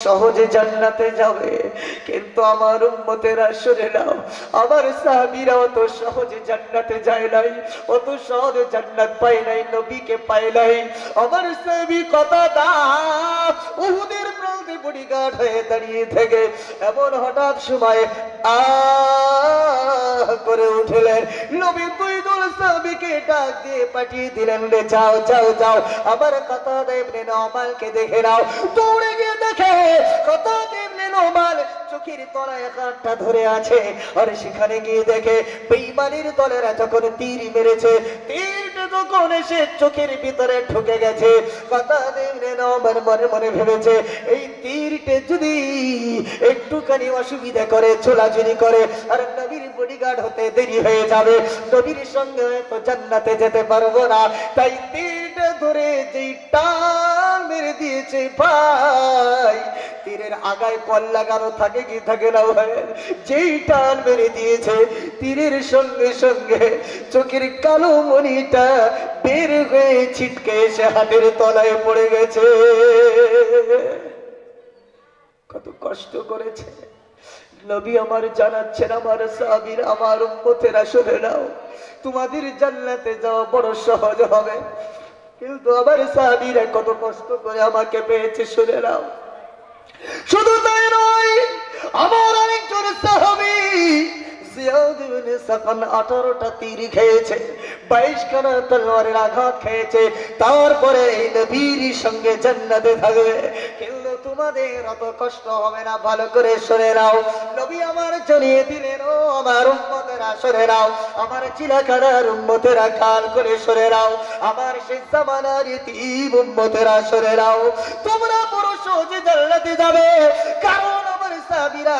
সহজে জান্নাতে যাবে, কিন্তু আমার উম্মতেরা শুনে নাও, আমার সাহাবীরা অত সহজে জান্নাতে যায় নাই, অত সহজে জান্নাত পায় নাই, নবীকে পায় নাই। আমার সাহাবী কথা দাও, উহুদের প্রান্তে বডিগার্ড হয়ে দাঁড়িয়ে থেকে এমন হঠাৎ সময় করে উঠলেন, নবী দুই দল সাহাবীকে ডাক দিয়ে পাঠিয়ে দিলেন, রে যাও যাও যাও, আমার কথা ইবনে নওমালকে দেখে নাও। দৌড়ে গিয়ে দেখে কথা ইবনে নওমাল চোখের তলায় কাঁটা ধরে আছে, আর সেখানে গিয়ে দেখে বেঈমানের দলেরা যখন তীর মেরেছে, তীরটা যখন এসে চোখের ভিতরে ঢুকে গেছে, কথা ইবনে নওমাল মনে মনে ভেবেছে, এই তীরটা যদি একটুখানি অসুবিধা করে, ছোলাছুলি করে, আর নবীর বডিগার্ড হতে দেরি হয়ে যাবে, নবীর সঙ্গে হয়তো জান্নাতে যেতে পারবো না। তাই তীরটা ধরে যেই টান মেরে দিয়েছে, ভাই তীরের আগায় কল লাগানো থাকে কি থাকে না ভাই, যেই টান মেরে দিয়েছে, তীরের সঙ্গে সঙ্গে চোখের কালো মণিটা বের হয়ে ছিটকে এসে হাতের তলায় পড়ে গেছে। কত কষ্ট করেছে নবী আমার জানাচ্ছেন, আমার সাহাবীরা, আমার উম্মতেরা শুনে নাও, তোমাদের জান্নাতে যাওয়া বড় সহজ হবে, কিন্তু আমার সাহাবীরা কত কষ্ট করে আমাকে পেয়েছে শুনে নাও। শুধু তাই নয়, আমার আরেকজন সাহাবী জিয়াদ ইবনে সাকান 18টা তীর খেয়েছে, 22 খানা তলোয়ারের আঘাত খেয়েছে, তারপরে নবীর সঙ্গে জান্নাতে থাকবে। কিন্তু তোমাদের অত কষ্ট হবে না, ভালো করে শুনে নাও, নবী আমার জানিয়ে দিলেন, ও আমার উম্মতেরা শুনে নাও, আমার চিলাকারার উম্মতেরা কাল করে শুনে নাও, আমার সেই জামানার ইতিম উম্মতেরা শুনে নাও, তোমরা বড় সহজে জান্নাতে যাবে, কারণ আমার সাহাবীরা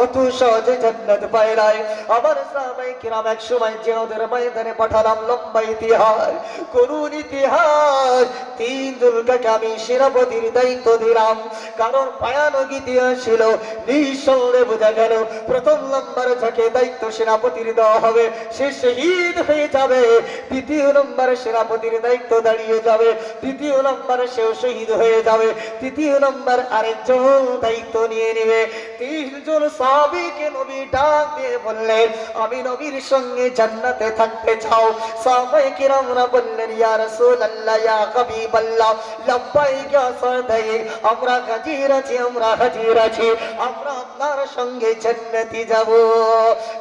অত সহজে জান্নাত পায় নাই। আমার সাহাবায়ে কিরাম এক সময় জিহাদের ময়দানে পাঠালাম, লম্বা ইতিহাস, করুণ ইতিহাস, 3 দুলকাকে আমি সেনাপতির দায়িত্ব দিলাম, কারণ ভয়ানক ইতিহাস ছিল। নিঃসন্দেহে বোঝা গেল, প্রথম নম্বর যাকে দায়িত্ব সেনাপতির দেওয়া হবে সে শহীদ হয়ে যাবে, দ্বিতীয় নম্বরে সেনাপতির দায়িত্ব দাঁড়িয়ে যাবে, তৃতীয় নম্বরে সেও শহীদ হয়ে যাবে, তৃতীয় নম্বর আরেকজন দায়িত্ব নিয়ে নেবে। 3 জন সাহাবীকে নবী ডাক দিয়ে বললেন, আমি নবীর সঙ্গে জান্নাতে থাকতে চাও। সাহাবায়ে কিরামরা বললেন, ইয়া রাসূলুল্লাহ, ইয়া হাবিবাল্লাহ, লাব্বাইক ইয়া সাদাইক, আমরা হাজির আছি, আমরা হাজির আছি, আমরা আপনার সঙ্গে জান্নাতে যাব।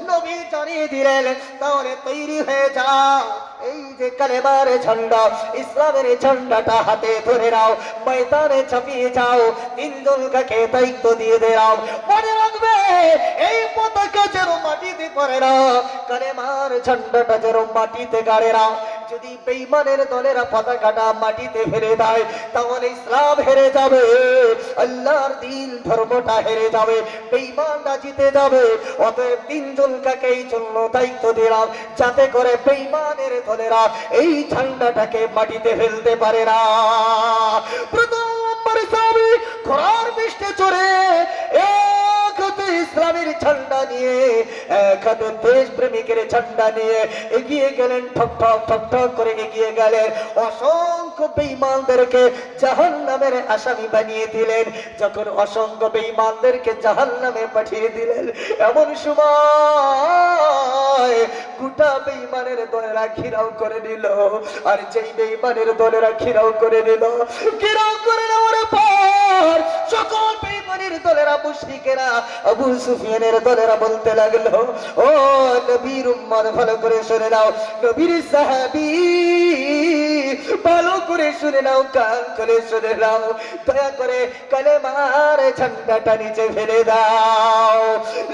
নবী জানিয়ে দিলেন, তাহলে তৈরি হয়ে যাও, এই যে কালেমার ঝান্ডা, ইসলামের ঝান্ডাটা হাতে ধরে নাও, ময়দানে চাপিয়ে যাও, 3 জনকে দায়িত্ব দিয়ে দাও। মনে রাখবে, এই পতাকা যেন মাটিতে পড়ে না, কালেমার ঝান্ডাটা যেন মাটিতে গাড়ে না। যদি বেঈমানের দলেরা পতাকাটা মাটিতে ফেলে দেয়, তাহলে ইসলাম হেরে যাবে, আল্লাহর দ্বীন ধর্মটা হেরে যাবে, বেঈমানরা জিতে যাবে। অতএব 3 জনকে এই জন্য দায়িত্ব দিলাম, যাতে করে বেঈমানের দলেরা এই ঝান্ডাটাকে মাটিতে ফেলতে পারে না। প্রথম নম্বর সাহাবী ঘোড়ার পিঠে চড়ে এক হাতে ইসলামের ঝান্ডা নিয়ে, এক হাতে দেশ প্রেমিকের ঝান্ডা নিয়ে এগিয়ে গেলেন, ঠক ঠক ঠক ঠক করে এগিয়ে গেলেন, অসংখ্য বেঈমানদেরকে জাহান্নামের আসামি বানিয়ে দিলেন। যখন অসংখ্য বেঈমানদেরকে জাহান্নামে পাঠিয়ে দিলেন, এমন সময় গোটা বেঈমানের দলেরা ঘিরাও করে নিল, আর যেই বেঈমানের দলেরা ঘিরাও করে নিল, ঘিরাও করে নেওয়ার পর সকল বেঈমানের দলেরা, মুশরিকেরা, আবু সুফিয়ানের দলেরা বলতে লাগলো, ও নবীর উম্মত, ভালো করে শুনে নাও, নবীর সাহাবী, ভালো করে শুনে নাও, কান করে শুনে নাও, দয়া করে কালেমার ঝান্ডাটা নিচে ফেলে দাও।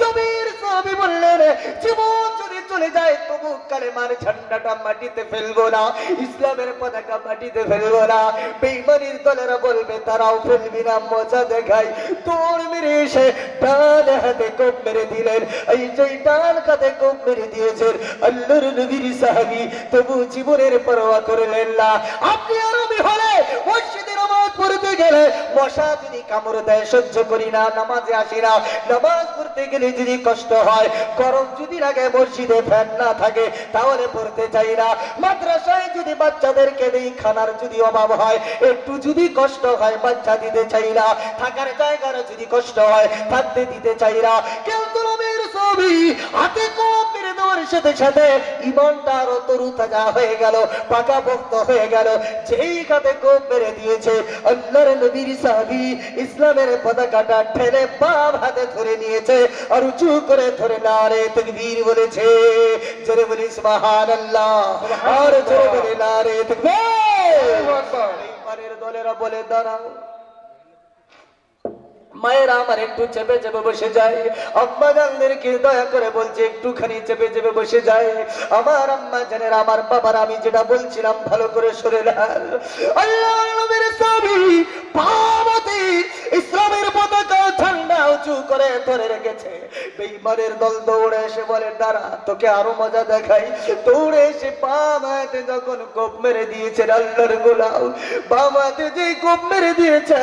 নবীর সাহাবী বললেন, জীবন যদি চলে যায় তবু কালেমার ঝান্ডাটা মাটিতে ফেলবো না, ইসলামের পতাকা মাটিতে ফেলবো না। বেঈমানের দলেরা বলবে, তারাও ফেলবি না, মজা দেখাই। তোর মেরে এসে ডান হাতে কোপ মেরে দিলেন, এই যে ডান হাতে কোপ মেরে দিয়েছেন আল্লাহর নবীর সাহাবী, তবু জীবনের পরোয়া করলেন না। আপনি আর আমি হলে মসজিদে নামাজ পড়তে গেলে মশা যদি কামড় দেয় সহ্য করি না, নামাজে আসি না। নামাজ পড়তে গেলে যদি কষ্ট হয়, গরম যদি লাগে, মসজিদে ফ্যান না থাকে তাহলে পড়তে চাই না। মাদ্রাসায় যদি বাচ্চাদেরকে দেই, খানার যদি অভাব হয়, একটু যদি কষ্ট হয় বাচ্চা দিতে চাই না। থাকার জায়গার যদি কষ্ট হয় থাকতে দিতে চাই না। কিন্তু নবীর ছবি হাতে কোপ মেরে দেওয়ার সাথে সাথে ইমানটা আরো তরু তাজা হয়ে গেল, পাকা ভক্ত হয়ে গেল। যেই হাতে কোপ মেরে দিয়েছে আল্লাহর নবীর সাহাবী ইসলামের পতাকাটা ঠেলে বাম হাতে ধরে নিয়েছে আর উঁচু করে ধরে নারে তাকবীর বলেছে। জোরে বলি সুবহানাল্লাহ, আর জোরে বলি নারে তাকবীর। ইমানের দলেরা বলে দাঁড়াও। মায়েরা আমার একটু চেপে চেপে বসে যায়। আম্মা জানদেরকে দয়া করে বলছে একটুখানি চেপে চেপে বসে যায়। আমার আম্মা জানেন, আমার বাবার, আমি যেটা বলছিলাম ভালো করে শুনে নেন। আল্লাহর নবীর সাহাবী পাবতী ইসলামের পতাকা ঠান্ডা উঁচু করে ধরে রেখেছে। বেঈমানের দল দৌড়ে এসে বলে দাঁড়া, তোকে আরো মজা দেখাই। দৌড়ে এসে বাম হাতে যখন কোপ মেরে দিয়েছে আল্লাহর গোলাম, বাম হাতে যে কোপ মেরে দিয়েছে,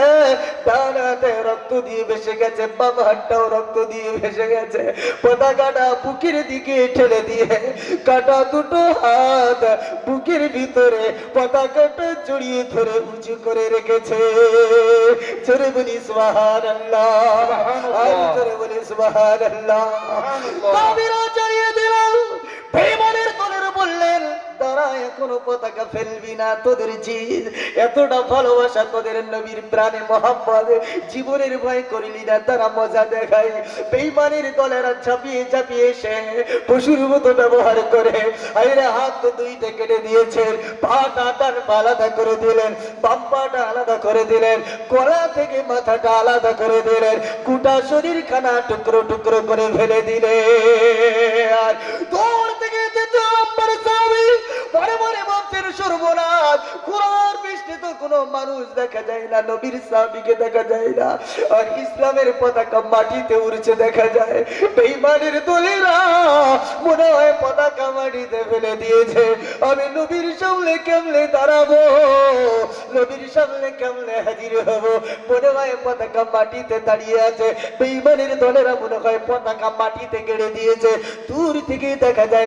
ডান হাতে রক্ত দিয়ে ভেসে গেছে, বাম হাতটাও রক্ত দিয়ে ভেসে গেছে। পতাকাটা বুকের দিকে ঠেলে দিয়ে কাটা দুটো হাত বুকের ভিতরে পতাকাটা জড়িয়ে ধরে উঁচু করে রেখেছে। জোরে বলি সুবহানাল্লাহ, আর জোরে বলি সুবহানাল্লাহ। তাবিরা চালিয়ে দিলাম। বেঈমানের দলেরা বললেন তারা এখনো পতাকা ফেলবি না, তোদের জিদ এতটা ভালোবাসা, তোদের নবীর প্রাণে মহব্বত, জীবনের ভয় করিলি না, তারা মজা দেখায়। বেঈমানের দলেরা ঝাঁপিয়ে ঝাঁপিয়ে এসে পশুর মতো ব্যবহার করে আইরে হাত তো দুইটা কেটে দিয়েছেন, পাটা টান আলাদা করে দিলেন, বাম পাটা আলাদা করে দিলেন, গলা থেকে মাথাটা আলাদা করে দিলেন, গোটা শরীর খানা টুকরো টুকরো করে ফেলে দিলেন। আর দূর থেকে যেতে আমার সাহাবী মনে মনে ভাবছেন সর্বনাশ, কোরআন পৃষ্ঠে তো কোনো মানুষ দেখা যায় না, নবীর সাহাবীকে দেখা যায় না, আর ইসলামের পতাকা মাটিতে উড়ছে দেখা যায়। বেঈমানের দলেরা মনে হয় পতাকা মাটিতে ফেলে দিয়েছে। আমি নবীর সামনে কেমনে দাঁড়াবো, নবীর সামনে কেমনে হাজির হব? মনে হয় পতাকা মাটিতে দাঁড়িয়ে আছে। বেঈমানের দলেরা মনে হয় পতাকা মাটিতে গেড়ে দিয়েছে। দূর থেকে দেখা যায়